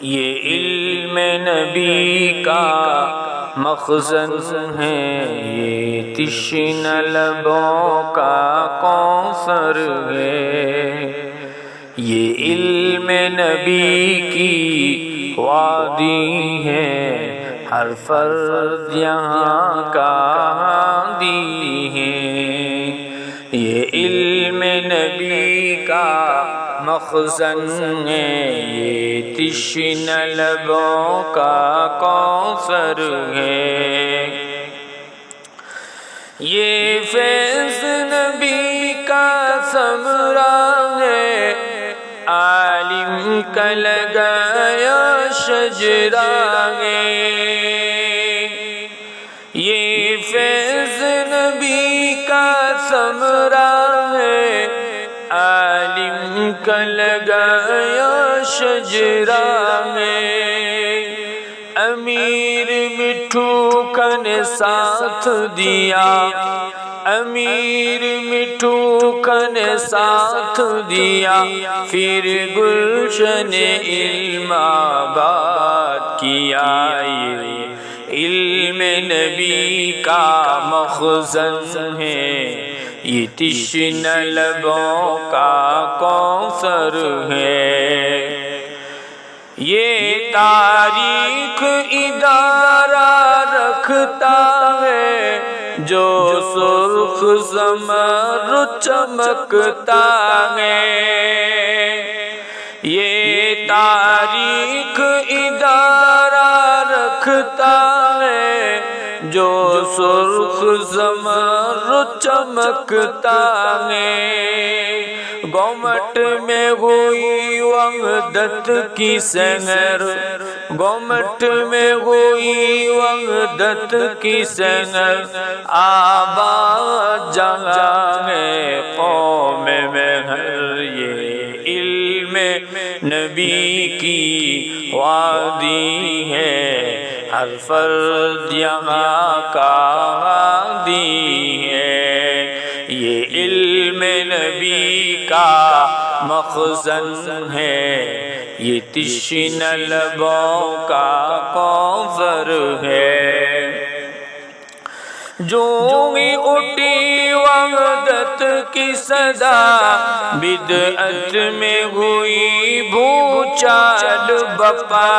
یہ علم نبی کا مخزن ہے، یہ تشنہ لبوں کا کوثر ہے۔ یہ علم نبی کی وادی ہے، ہر فرد یہاں کا ہادی ہے۔ یہ علم نبی کا مخزن ہے، یہ تشنہ لبوں کا کوثر ہے۔ یہ فیض نبی کا ثمرہ ہے، عالم کا لگایا شجرہ ہے۔ یہ فیض نبی کا ثمرہ ہے، عالم کا لگایا شجرہ ہے۔ امیر مٹھو کا نے ساتھ دیا، امیر مٹھو کا نے ساتھ دیا، پھر گلشن علم آباد کیا۔ یہ علم نبی کا مخزن ہے، یہ تشنہ لبوں کا کوثر ہے۔ یہ تاریخ ادارہ رکھتا ہے، جو سرخ زمرد چمکتا ہے۔ یہ تاریخ ادارہ رکھتا ہے، جو سرخ زمرد چمکتا ہے۔ گومٹ میں ہوئی وحدت کی سحر، گومٹ میں ہوئی وحدت کی سحر، آباد جہاں ہے قوم محر۔ یہ علم نبی کی وادی ہے، ہر فرد یہاں کا ہادی ہے۔ یہ علم نبی کا مخزن ہے، یہ تشنہ لبوں کا کوثر ہے۔ جو ہی اٹھی وحدت کی صدا، بدعت میں ہوئی بھوچال بپا۔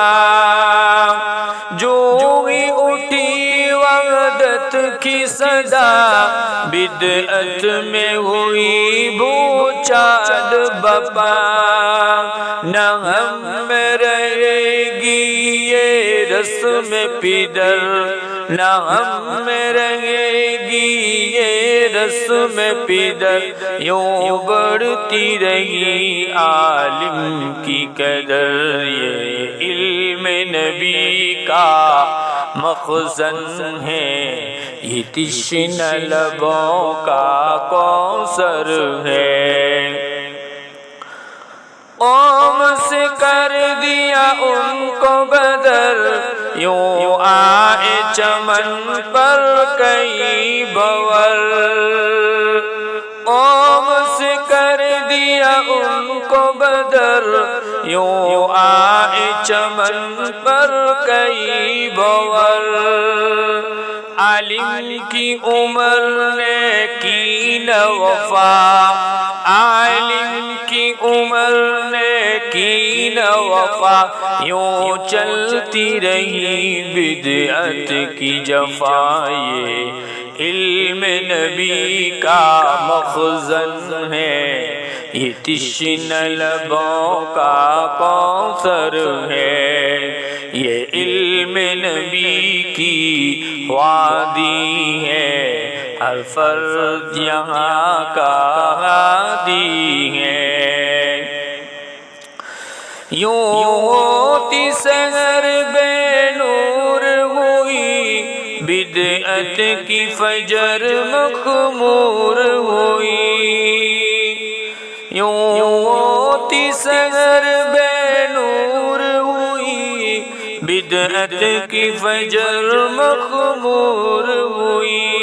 جو ہی اٹھی وحدت کی صدا، بدعت میں ہوئی بھوچال بپا۔ نہ ہم میں رہے گی یہ رسم پدر، نہ ہم میں رہے گی یہ رسم پدر، یوں بڑھتی رہی عالم کی قدر۔ یہ علم نبی کا مخزن ہے، یہ تشنہ لبوں کا کوثر ہے۔ قوم سے کر دیا ان کو بدر، یوں آئے چمن پر کئی بور۔ قوم سے کر دیا ان کو بدر، یوں آئے چمن پر کئی بور۔ عالم کی عمر نے کی نہ وفا، عالم کی عمر نے کی نہ وفا، یوں چلتی رہی بدعت کی جفا۔ یہ علم نبی کا مخزن ہے، یہ تشنہ لبوں کا کوثر ہے۔ یہ علم نبی کی وادی ہے، ہر فرد یہاں کا ہادی ہے۔ یوں ہوتی سحر بے نور ہوئی، بدعت کی فجر مخمور ہوئی۔ یوں ہوتی سحر بے نور ہوئی، بدعت کی فجر مخمور ہوئی۔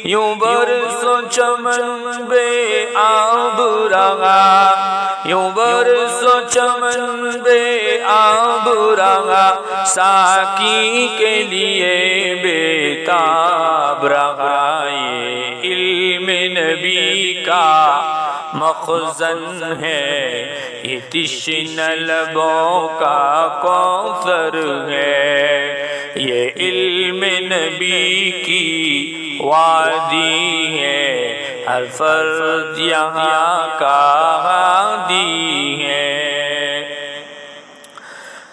یوں برسوں چمن بے آب رہا، یوں برس و چمن بے آب رہا، ساقی کے لیے بےتاب رہا۔ یہ علم نبی کا مخزن ہے، یہ تشنہ لبوں کا کوثر ہے۔ یہ علم نبی کی وادی ہے، ہر فرد یہاں کا ہادی ہے۔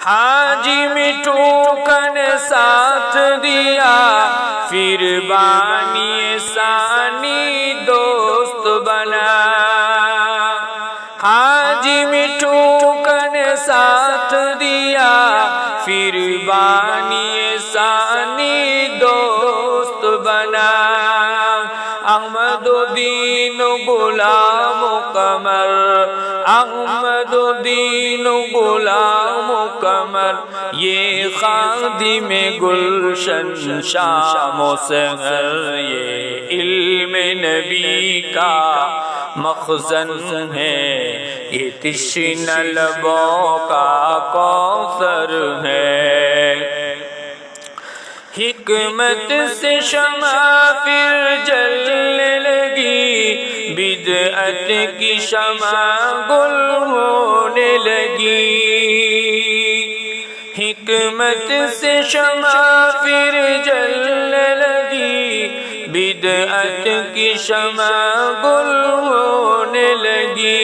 حاجی مٹھو کا نے ساتھ دیا، پھر بانی ثانی دوست بنا۔ حاجی مٹھو کا نے ساتھ دیا، پھر بانی ثانی دوست بنا۔ احمد الدین غلام قمر، احمد الدین غلام قمر، یہ خادم گلشن شام و سحر۔ یہ علم نبی کا مخزن ہے، یہ تشنہ لبوں کا کوثر ہے۔ حکمت سے شمع پھر جلنے لگی، بدعت کی شمع گل ہونے لگی۔ حکمت سے شمع پھر جلنے لگی، بدعت کی شمع گل ہونے لگی۔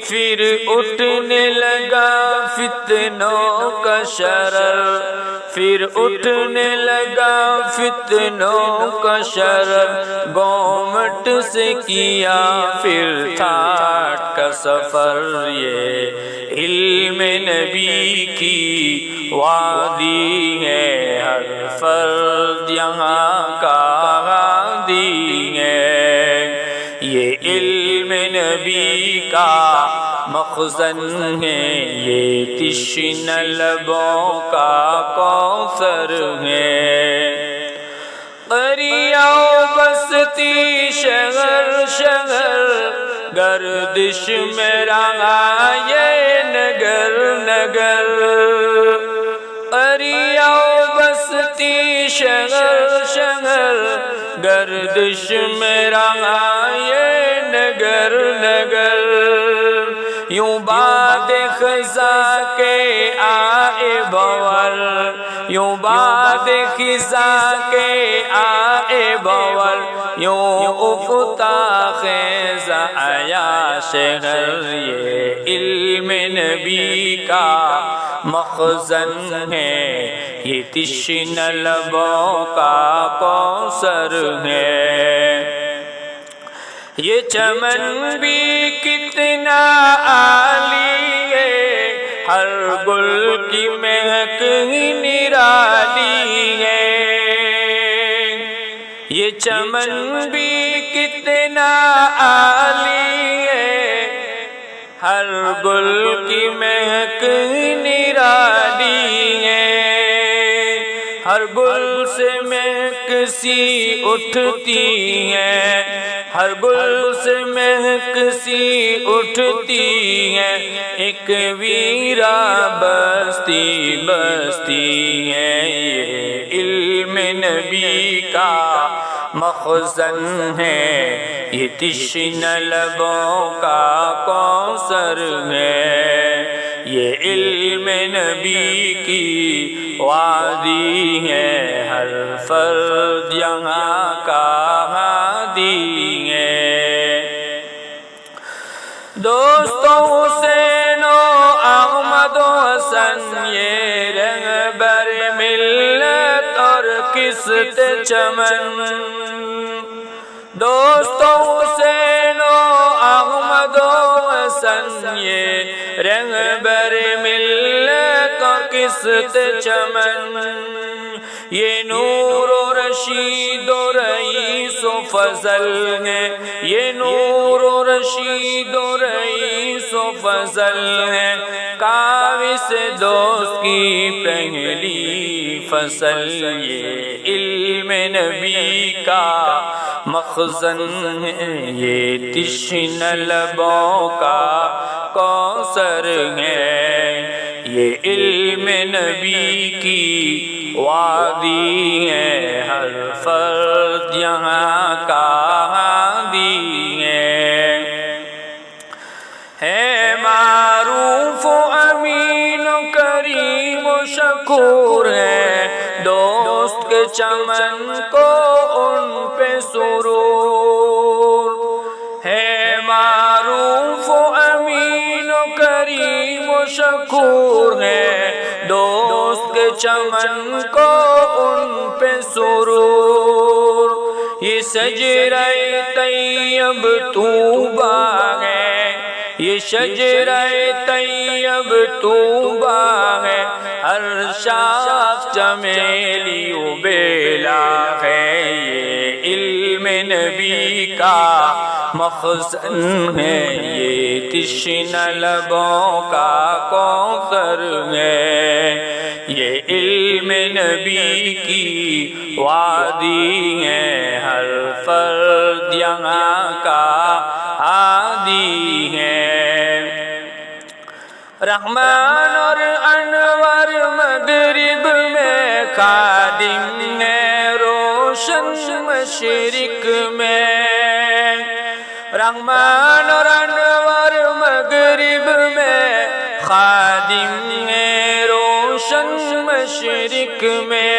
پھر اٹھنے لگا فتنوں کا شرر، پھر اٹھنے لگا فتنوں کا شرر۔ گومٹ سے کیا پھر تھاٹ کا سفر۔ یہ علم نبی کی وادی ہے، ہر فرد یہاں کا ہادی ہے۔ یہ علم نبی کا مخزن ہے، یہ تشنہ لبوں کا کوثر ہے۔ قریہ و بستی شہر شہر، گردش میں رہا یہ نگر نگر۔ قریہ و بستی شہر شہر، گردش میں رہا یہ نگر نگر۔ یوں باد خزاں کے آئے بور، یوں باد خزاں کے آئے بور، یوں افتاح خیز آیا شہر۔ یہ علم نبی کا مخزن ہے، یہ تشنہ لبوں کا کوثر ہے۔ یہ چمن بھی کتنا عالی ہے، ہر گل کی مہک ہی نرالی ہے۔ یہ چمن بھی کتنا عالی ہے، ہر گل کی مہک ہی نرالی ہے۔ ہر گل سے مہک سی اٹھتی ہے، ہر گل سے مہک سی اٹھتی ہے۔ ایک ویرا بستی بستی ہے، یہ علم نبی کا مخزن ہے، یہ تشنہ لبوں کا کوثر ہے۔ یہ علم نبی کی وادی ہے، ہر فرد یہاں کا ہادی ہے۔ دوستوں حسین و احمد و حسن، یہ رہبر ملت اور قسط چمن۔ دوستوں حسین و احمد و حسن، یہ رہبر ملت اور قسط چمن۔ یہ نور و رشید و رئیس و فضل ہے، یہ نور و رشید و رئیس و فضل ہے۔ کاوش دوست کی پہلی فصل، یہ علم نبی کا مخزن ہے، یہ تشنہ لبوں کا کوثر ہے، یہ علم نبی کی وادی ہے، ہر فرد یہاں کا ہادی ہے معروف و امین و کریم و شکور ہے، دوست کے چمن کو ان پہ سرور ہے، معروف و امین و کریم و شکور ہے، دوست کے چمن کو ان پہ سرور، یہ شجرہ طیب طوبیٰ ہے، یہ شجرہ طیب طوبیٰ ہے، ہر شاخ چمیلی و بیلا ہے، یہ علم نبی کا مخزن ہے، یہ تشنہ لبوں کا کوثر ہے، یہ علم نبی کی وادی ہے، ہر فرد یہاں کا ہادی ہے، رحمان اور انور مغرب میں خادم ہے، روشن مشرق میں، رحمان اور انور مغرب میں خادم ہے، روشن مشرق میں،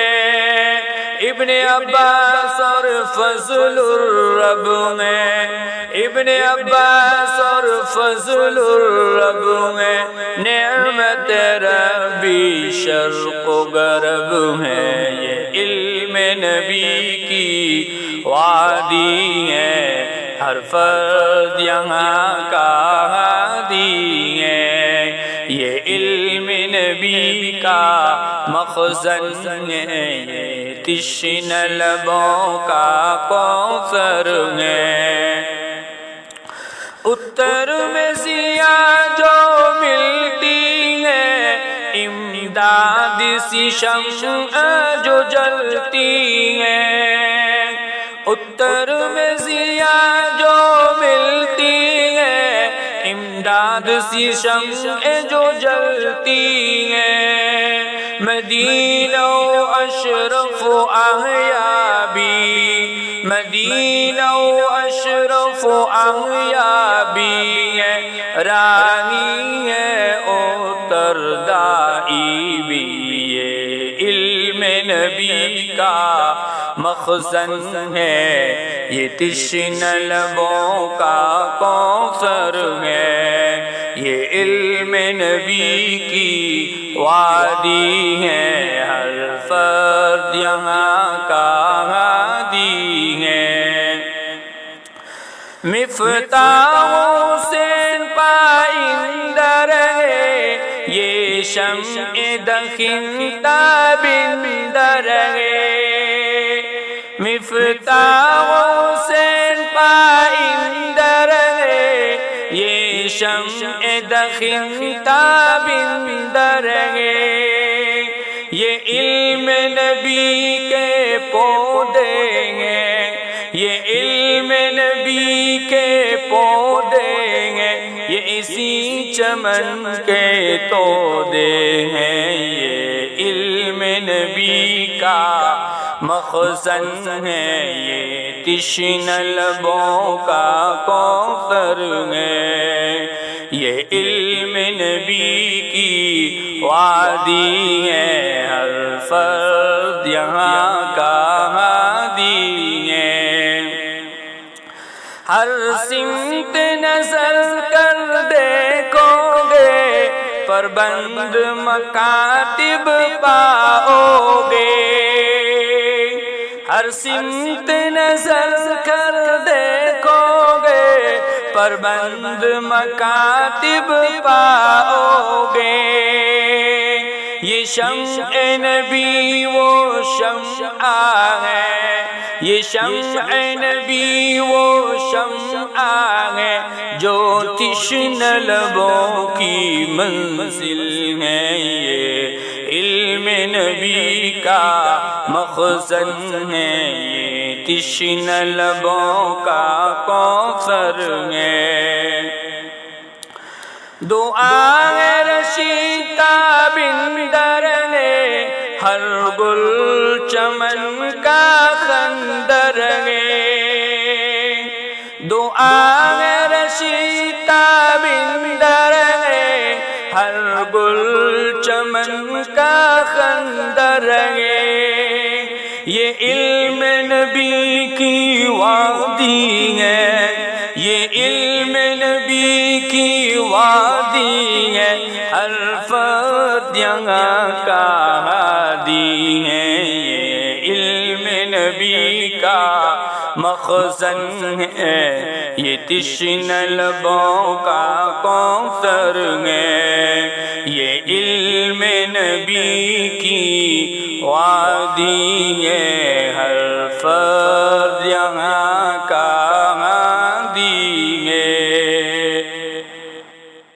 ابن عباس اور فضل الرب میں، ابن عباس اور فضل الرب میں، نعمت ربی شرق و غرب ہے، یہ علم نبی کی وادی ہے، ہر فرد یہاں کا ہادی ہے، یہ علم نبی کا مخزن ہے، یہ تشنہ لبوں کا کوثر ہے، اتر میں ضیاء جو ملتی ہے، امداد سی شمع جو جلتی ہے، اتر میں ضیاء جو ملتی ہے، امداد سی شمع جو جلتی ہے، مدینہ و اشرف و احیا بھی، مدینہ و اشرف و احیا بھی ہے، راہی ہے اتر دائی بھی، یہ علم نبی کا مخزن ہے، یہ تشنہ لبوں کا کوثر ہے، یہ علم نبی کی وادی ہے، ہر فرد یہاں کا ہادی ہے، مفتاح حسین پائندہ رہے، یہ شمع دخن تابندہ رہے، مفتاح حسین پائندہ رہے، یہ شمع دخن تابندہ رہے، یہ علم نبی کے پودے ہیں، یہ علم نبی کے پودے ہیں، یہ اسی چمن کے تودے ہیں، یہ علم نبی کا مخزن ہے، یہ تشنہ لبوں کا کوثر ہے، یہ علم نبی کی وادی ہے، ہر فرد یہاں کا ہادی ہے، ہر سمت نظر کر دیکھو گے، پربند مکاتب پاؤ گے، ہر سمت نظر کر دیکھو گے، پربند مکاتب پاؤ گے، یہ شمع نبی وہ شمع ہے، یہ شمع نبی وہ شمع ہے، جو تشنہ لبوں کی منزل ہے، یہ علم نبی کا مخزن ہے، یہ تشنہ لبوں کا کوثر ہے دعا رشیدہ بندر ہے ہر گل چمن کا خندر ہے دعا رشیدہ بندر ہے ہر گل چمن کا خندر ہے یہ علم نبی کی وادی ہے یہ علم نبی کی وادی ہے ہر فرد یہاں کا ہادی ہے یہ علم نبی کا مخزن ہے یہ تشنہ لبوں کا کوثر ہے یہ علم نبی کی وادی ہے ہر